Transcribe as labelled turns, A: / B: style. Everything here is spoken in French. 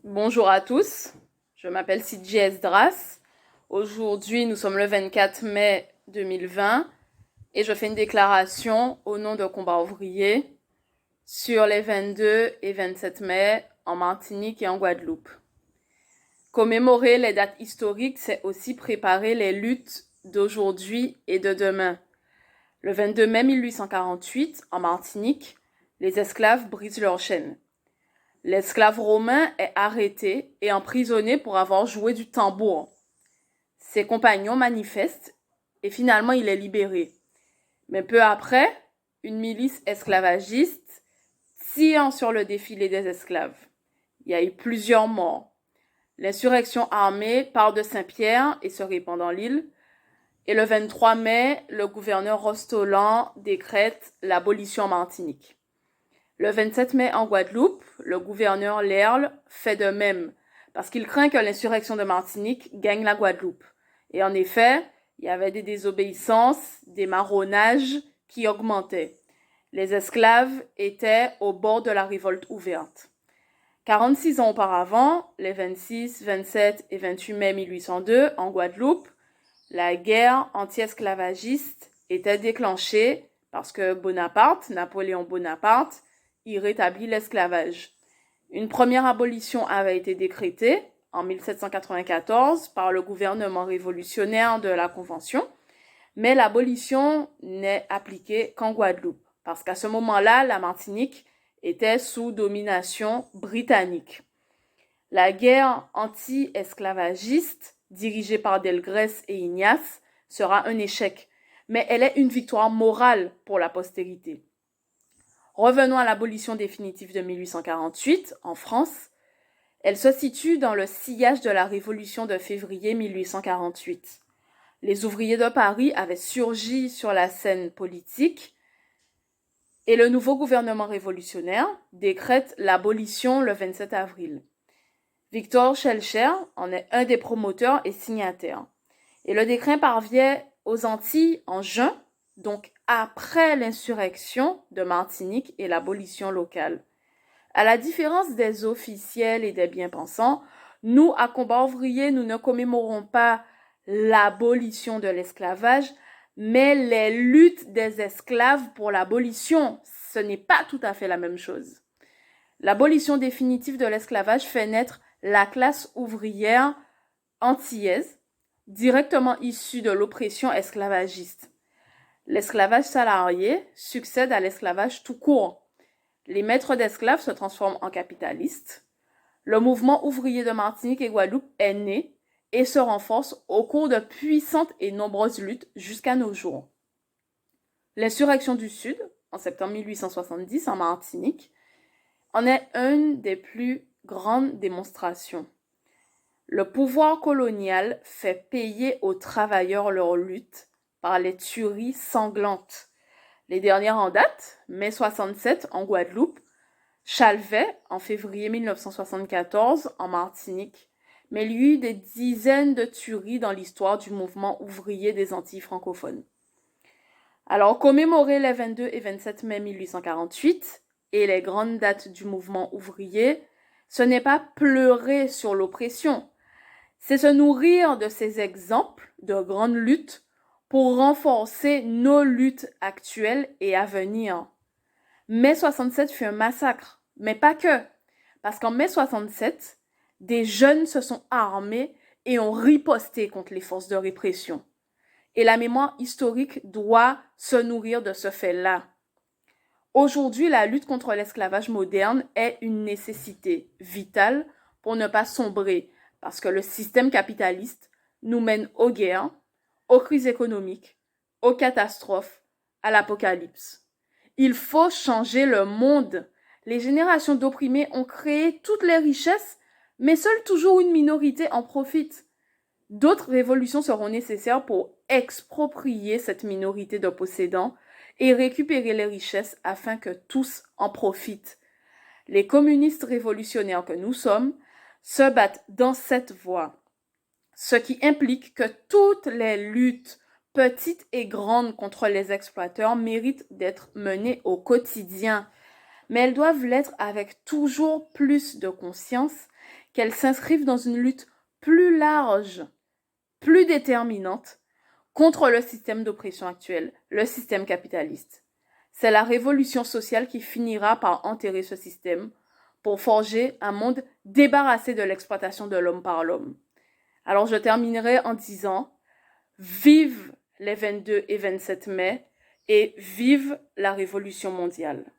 A: Bonjour à tous, je m'appelle Sidji Esdras. Aujourd'hui, nous sommes le 24 mai 2020 et je fais une déclaration au nom de Combat ouvrier sur les 22 et 27 mai en Martinique et en Guadeloupe. Commémorer les dates historiques, c'est aussi préparer les luttes d'aujourd'hui et de demain. Le 22 mai 1848, en Martinique, les esclaves brisent leurs chaînes. L'esclave romain est arrêté et emprisonné pour avoir joué du tambour. Ses compagnons manifestent et finalement il est libéré. Mais peu après, une milice esclavagiste tire sur le défilé des esclaves. Il y a eu plusieurs morts. L'insurrection armée part de Saint-Pierre et se répand dans l'île. Et le 23 mai, le gouverneur Rostolan décrète l'abolition en Martinique. Le 27 mai en Guadeloupe, le gouverneur Lerle fait de même parce qu'il craint que l'insurrection de Martinique gagne la Guadeloupe. Et en effet, il y avait des désobéissances, des marronnages qui augmentaient. Les esclaves étaient au bord de la révolte ouverte. 46 ans auparavant, les 26, 27 et 28 mai 1802, en Guadeloupe, la guerre anti-esclavagiste était déclenchée parce que Napoléon Bonaparte, y rétablit l'esclavage. Une première abolition avait été décrétée en 1794 par le gouvernement révolutionnaire de la Convention, mais l'abolition n'est appliquée qu'en Guadeloupe, parce qu'à ce moment-là, la Martinique était sous domination britannique. La guerre anti-esclavagiste, dirigée par Delgrès et Ignace, sera un échec, mais elle est une victoire morale pour la postérité. Revenons à l'abolition définitive de 1848 en France. Elle se situe dans le sillage de la Révolution de février 1848. Les ouvriers de Paris avaient surgi sur la scène politique et le nouveau gouvernement révolutionnaire décrète l'abolition le 27 avril. Victor Schœlcher en est un des promoteurs et signataires. Et le décret parvient aux Antilles en juin, donc après l'insurrection de Martinique et l'abolition locale. À la différence des officiels et des bien-pensants, nous, à Combat ouvrier, nous ne commémorons pas l'abolition de l'esclavage, mais les luttes des esclaves pour l'abolition. Ce n'est pas tout à fait la même chose. L'abolition définitive de l'esclavage fait naître la classe ouvrière antillaise, directement issue de l'oppression esclavagiste. L'esclavage salarié succède à l'esclavage tout court. Les maîtres d'esclaves se transforment en capitalistes. Le mouvement ouvrier de Martinique et Guadeloupe est né et se renforce au cours de puissantes et nombreuses luttes jusqu'à nos jours. L'insurrection du Sud, en septembre 1870 en Martinique, en est une des plus grandes démonstrations. Le pouvoir colonial fait payer aux travailleurs leur lutte par les tueries sanglantes. Les dernières en date, mai 67 en Guadeloupe, Chalvet en février 1974 en Martinique, mais il y a eu des dizaines de tueries dans l'histoire du mouvement ouvrier des Antilles francophones. Alors, commémorer les 22 et 27 mai 1848 et les grandes dates du mouvement ouvrier, ce n'est pas pleurer sur l'oppression, c'est se nourrir de ces exemples de grandes luttes pour renforcer nos luttes actuelles et à venir. Mai 67 fut un massacre, mais pas que, parce qu'en mai 67, des jeunes se sont armés et ont riposté contre les forces de répression. Et la mémoire historique doit se nourrir de ce fait-là. Aujourd'hui, la lutte contre l'esclavage moderne est une nécessité vitale pour ne pas sombrer, parce que le système capitaliste nous mène aux guerres, aux crises économiques, aux catastrophes, à l'apocalypse. Il faut changer le monde. Les générations d'opprimés ont créé toutes les richesses, mais seule toujours une minorité en profite. D'autres révolutions seront nécessaires pour exproprier cette minorité de possédants et récupérer les richesses afin que tous en profitent. Les communistes révolutionnaires que nous sommes se battent dans cette voie, ce qui implique que toutes les luttes, petites et grandes, contre les exploiteurs méritent d'être menées au quotidien. mais elles doivent l'être avec toujours plus de conscience, qu'elles s'inscrivent dans une lutte plus large, plus déterminante contre le système d'oppression actuel, le système capitaliste. C'est la révolution sociale qui finira par enterrer ce système pour forger un monde débarrassé de l'exploitation de l'homme par l'homme. Alors je terminerai en disant, vive les 22 et 27 mai et vive la révolution mondiale.